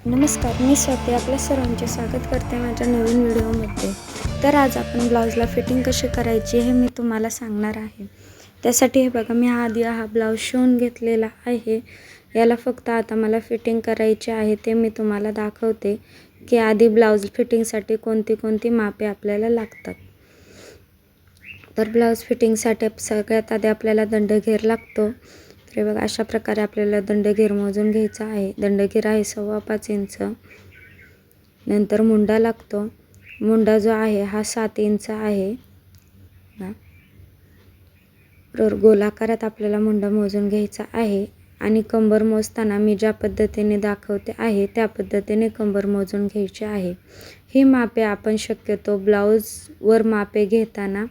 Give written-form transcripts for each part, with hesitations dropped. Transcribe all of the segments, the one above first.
नमस्कार, मी स्वाती आपल्या सर्वांचे स्वागत करते माझ्या नवीन व्हिडिओमध्ये. तर आज आपण ब्लाऊजला फिटिंग कशी करायची हे मी तुम्हाला सांगणार आहे. त्यासाठी हे बघा, मी आधी हा ब्लाऊज शिवून घेतलेला आहे. याला फक्त आता मला फिटिंग करायची आहे. ते मी तुम्हाला दाखवते की आधी ब्लाऊज फिटिंगसाठी कोणती मापे आपल्याला लागतात. तर ब्लाऊज फिटिंगसाठी सगळ्यात आधी आपल्याला दंडघेर लागतो. तर हे बघा, अशा प्रकारे आपल्याला दंडघेर मोजून घ्यायचा आहे. दंडघेर आहे 5.25 इंच. नंतर मुंडा लागतो. मुंडा जो आहे हा 7 इंच आहे. बरोबर गोलाकारात आपल्याला मुंडा मोजून घ्यायचा आहे. आणि कंबर मोजताना मी ज्या पद्धतीने दाखवते आहे त्या पद्धतीने कंबर मोजून घ्यायची आहे. ही मापे आपण शक्यतो ब्लाऊजवर मापे घेताना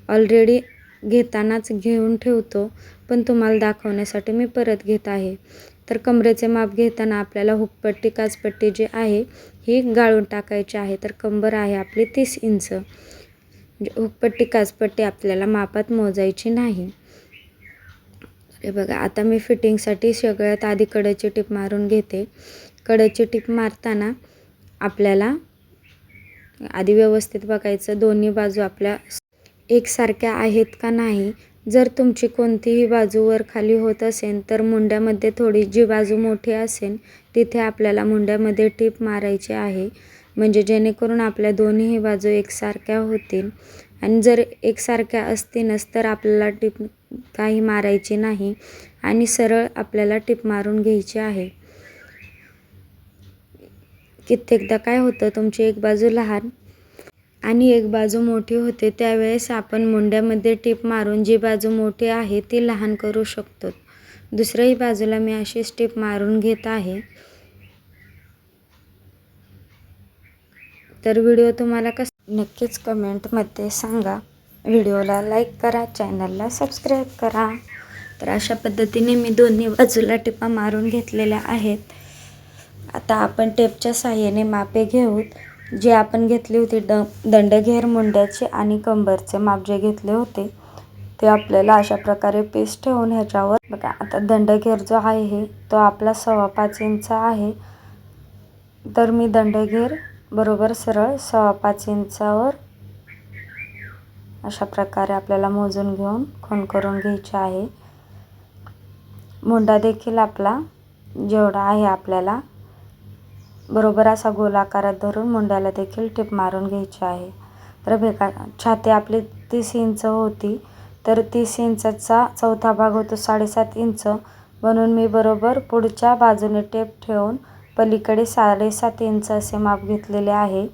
ऑलरेडी घेतानाच घेऊन ठेवतो, पण तुम्हाला दाखवण्यासाठी मी परत घेत आहे. तर कमरेचे माप घेताना आपल्याला हुकपट्टी काचपट्टी जी आहे ही गाळून टाकायची आहे. तर कंबर आहे आपली 30 इंच. हुकपट्टी काचपट्टी आपल्याला मापात मोजायची नाही. हे बघा, आता मी फिटिंगसाठी सगळ्यात आधी कडेची टीप मारून घेते. कडेची टीप मारताना आपल्याला आधी व्यवस्थित बघायचं दोन्ही बाजू आपल्या एकसारख्या आहेत का नाही. जर तुमची कोणतीही बाजू वर खाली होत असेल तर मुंड्यामध्ये थोडी जी बाजू मोठी असेल तिथे आपल्याला मुंड्यामध्ये टीप मारायची आहे, म्हणजे जेणेकरून आपल्या दोन्हीही बाजू एकसारख्या होतील. आणि जर एकसारख्या असतीलच तर आपल्याला टीप काही मारायची नाही आणि सरळ आपल्याला टीप मारून घ्यायची आहे. कित्येकदा काय होतं, तुमची एक बाजू लहान आणि एक बाजू मोठी होते, त्यावेळेस आपण मुंड्यामध्ये टीप मारून जी बाजू मोठी आहे ती लहान करू शकतो. दुसऱ्याही बाजूला मी अशीच टीप मारून घेत आहे. तर व्हिडिओ तुम्हाला कसा नक्कीच कमेंटमध्ये सांगा. व्हिडिओला लाईक करा, चॅनलला सबस्क्राईब करा. तर अशा पद्धतीने मी दोन्ही बाजूला टिपा मारून घेतलेल्या आहेत. आता आपण टेपच्या साहाय्याने मापे घेऊत. जे आपण घेतली होती दंडघेर मुंड्याचे आणि कंबरचे माप जे घेतले होते ते आपल्याला अशा प्रकारे पीस ठेवून ह्याच्यावर बघा, आता दंडघेर जो आहे तो आपला 5.25 इंच आहे. तर मी दंडघेर बरोबर सरळ 5.25 इंचावर अशा प्रकारे आपल्याला मोजून घेऊन खूण करून घ्यायची आहे. मुंडा देखील आपला जेवढा आहे आपल्याला बरोबर असा गोलाकारात धरून मुंड्याला देखील टीप मारून घ्यायची आहे. तर बघा, छाती आपली 30 इंच होती, तर 30 इंचाचा चौथा भाग होतो 7.5 इंच, म्हणून मी बरोबर पुढच्या बाजूने टेप ठेवून पलीकडे 7.5 इंच असे माप घेतलेले आहे.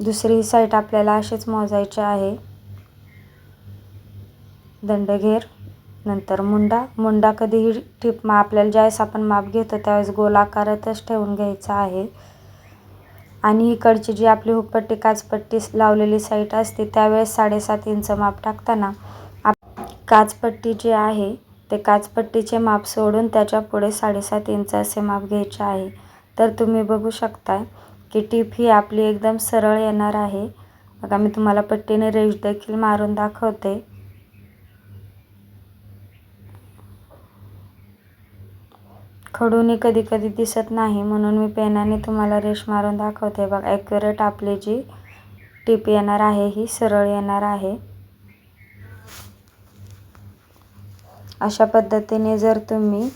दुसरी साईड आपल्याला अशीच मोजायची आहे. दंडघेर नंतर मुंडा कधीही टीप आपल्याला ज्यावेळेस आपण माप घेतो त्यावेळेस गोलाकारातच ठेवून घ्यायचा आहे. आणि इकडची जी आपली हुकपट्टी काचपट्टी लावलेली साईड असते त्यावेळेस 7.5 इंच माप टाकताना काचपट्टी जी आहे ते काचपट्टीचे माप सोडून त्याच्या पुढे 7.5 इंच असे माप घ्यायचे आहे. तर तुम्ही बघू शकता की टीप ही आपली एकदम सरळ येणार आहे. बघा, मी तुम्हाला पट्टीने रेष देखील मारून दाखवते. खडूने कधी कधी दिसत नाही म्हणून मी पेनाने तुम्हाला रेष मारून दाखवते. बघा, ॲक्युरेट आपली जी टीप येणार आहे ही सरळ येणार आहे. अशा पद्धतीने जर तुम्ही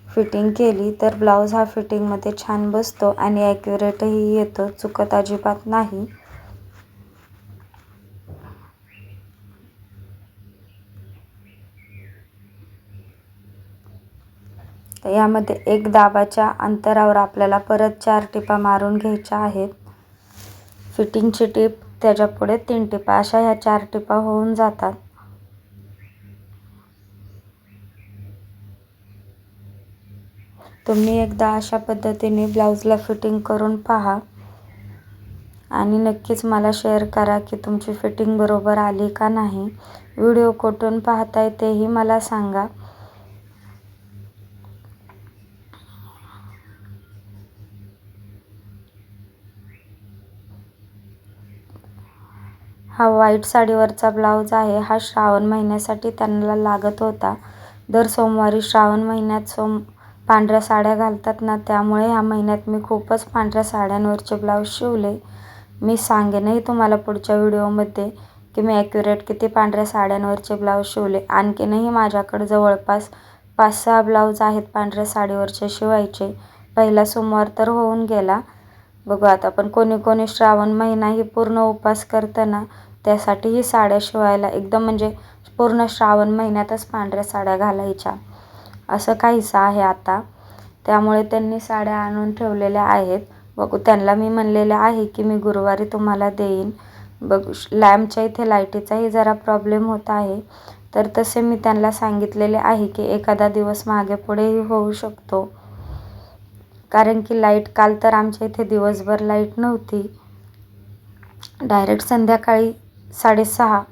फिटिंग केली तर ब्लाऊज हा फिटिंगमध्ये छान बसतो आणि ॲक्युरेटही येतो, चुकत अजिबात नाही. तर यामध्ये एक दाबाच्या अंतरावर आपल्याला परत 4 टिपा मारून घ्यायच्या आहेत. फिटिंगची टीप त्याच्या पुढे 3 टिपा अशा ह्या 4 टिपा होऊन जातात. तुम्ही एकदा अशा पद्धतीने ब्लाऊजला फिटिंग करून पहा आणि नक्कीच मला शेअर करा की तुमची फिटिंग बरोबर आली का नाही. व्हिडिओ कुठून पाहताय तेही मला सांगा. हा व्हाईट साडीवरचा ब्लाऊज आहे. हा श्रावण महिन्यासाठी त्यांना लागत होता. दर सोमवारी श्रावण महिन्यात पांढऱ्या साड्या घालतात ना, त्यामुळे ह्या महिन्यात मी खूपच पांढऱ्या साड्यांवरचे ब्लाऊज शिवले. मी सांगेनही तुम्हाला पुढच्या व्हिडिओमध्ये की मी ॲक्युरेट किती पांढऱ्या साड्यांवरचे ब्लाऊज शिवले. आणखीनही माझ्याकडे जवळपास 5-6 ब्लाऊज आहेत पांढऱ्या साडीवरचे शिवायचे. पहिला सोमवार तर होऊन गेला. बघू आता पण कोणी श्रावण महिनाही पूर्ण उपवास करतं ना, त्यासाठी ही साड्या शिवायला एकदम म्हणजे पूर्ण श्रावण महिन्यातच पांढऱ्या साड्या घालायच्या असं काहीसं आहे आता. त्यामुळे त्यांनी साड्या आणून ठेवलेल्या आहेत. बघू त्यांना मी म्हणलेले आहे की मी गुरुवारी तुम्हाला देईन. बघू लॅम्पच्या इथे लाईटीचाही जरा प्रॉब्लेम होत आहे, तर तसे मी त्यांना सांगितलेले आहे की एखादा दिवस मागे पुढेही होऊ शकतो, कारण की लाईट काल तर आमच्या इथे दिवसभर लाईट नव्हती. डायरेक्ट संध्याकाळी 6:30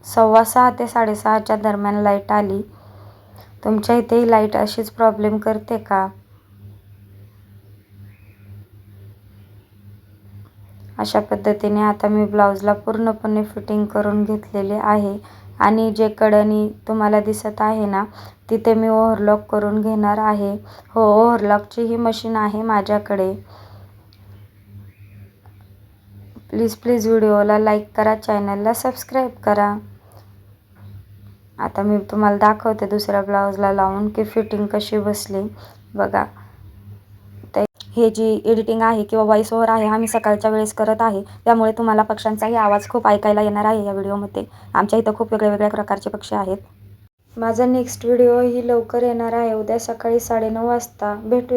6:15 ते 6:30च्या दरम्यान लाईट आली. तुमच्या इथेही लाईट अशीच प्रॉब्लेम करते का? अशा पद्धतीने आता मी ब्लाऊजला पूर्णपणे फिटिंग करून घेतलेले आहे. आणि जे कडनी तुम्हाला दिसत आहे ना, तिथे मी ओव्हरलॉक करून घेणार आहे. हो, ओव्हरलॉकची ही मशीन आहे माझ्याकडे. प्लीज व्हिडिओला लाईक करा, चॅनलला सबस्क्राईब करा. आता मी तुम्हाला दाखवते दुसऱ्या ब्लाऊजला लावून की फिटिंग कशी बसली. बघा, हे जी एडिटिंग आहे किंवा व्हॉइस ओव्हर आहे हा मी सकाळच्या वेळेस करत आहे, त्यामुळे तुम्हाला पक्ष्यांचाही आवाज खूप ऐकायला येणार आहे या व्हिडिओमध्ये. आमच्या इथं खूप वेगळ्या प्रकारचे पक्षी आहेत. माझा नेक्स्ट व्हिडिओ ही लवकर येणार आहे. उद्या सकाळी 9:30 वाजता भेटूया.